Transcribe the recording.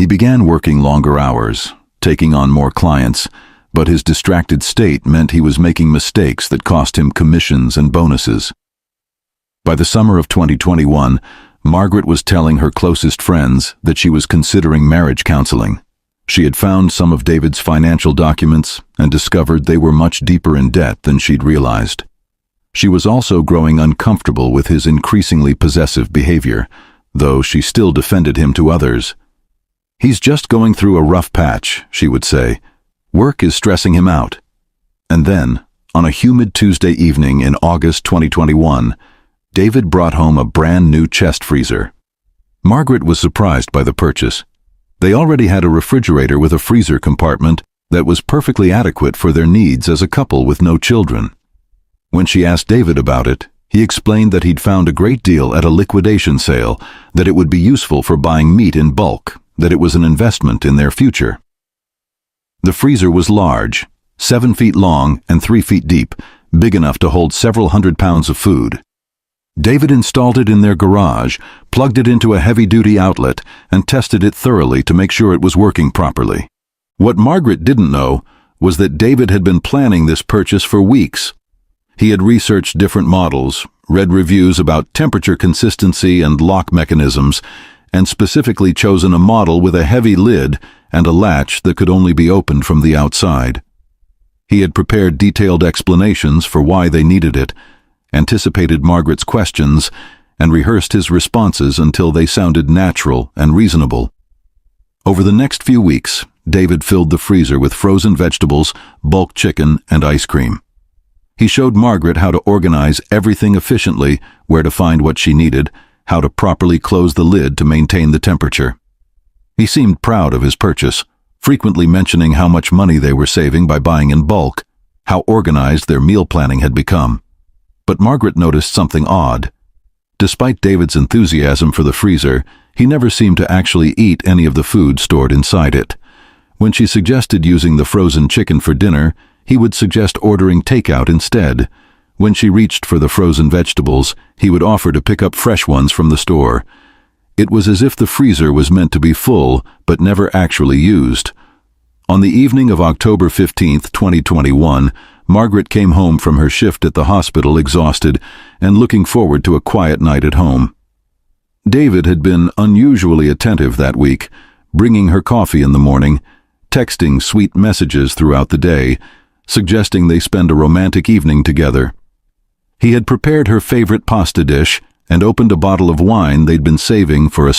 He began working longer hours, taking on more clients, but his distracted state meant he was making mistakes that cost him commissions and bonuses. By the summer of 2021, Margaret was telling her closest friends that she was considering marriage counseling. She had found some of David's financial documents and discovered they were much deeper in debt than she'd realized. She was also growing uncomfortable with his increasingly possessive behavior, though she still defended him to others. "He's just going through a rough patch," she would say. "Work is stressing him out." And then, on a humid Tuesday evening in August 2021, David brought home a brand new chest freezer. Margaret was surprised by the purchase. They already had a refrigerator with a freezer compartment that was perfectly adequate for their needs as a couple with no children. When she asked David about it, he explained that he'd found a great deal at a liquidation sale, that it would be useful for buying meat in bulk, that it was an investment in their future. The freezer was large, 7 feet long and 3 feet deep, big enough to hold several hundred pounds of food. David installed it in their garage, plugged it into a heavy-duty outlet, and tested it thoroughly to make sure it was working properly. What Margaret didn't know was that David had been planning this purchase for weeks. He had researched different models, read reviews about temperature consistency and lock mechanisms, and specifically chosen a model with a heavy lid and a latch that could only be opened from the outside. He had prepared detailed explanations for why they needed it, anticipated Margaret's questions, and rehearsed his responses until they sounded natural and reasonable. Over the next few weeks, David filled the freezer with frozen vegetables, bulk chicken, and ice cream. He showed Margaret how to organize everything efficiently, where to find what she needed, how to properly close the lid to maintain the temperature. He seemed proud of his purchase, frequently mentioning how much money they were saving by buying in bulk, how organized their meal planning had become. But Margaret noticed something odd. Despite David's enthusiasm for the freezer, he never seemed to actually eat any of the food stored inside it. When she suggested using the frozen chicken for dinner, he would suggest ordering takeout instead. When she reached for the frozen vegetables, he would offer to pick up fresh ones from the store. It was as if the freezer was meant to be full, but never actually used. On the evening of October 15, 2021, Margaret came home from her shift at the hospital exhausted and looking forward to a quiet night at home. David had been unusually attentive that week, bringing her coffee in the morning, texting sweet messages throughout the day, suggesting they spend a romantic evening together. He had prepared her favorite pasta dish and opened a bottle of wine they'd been saving for a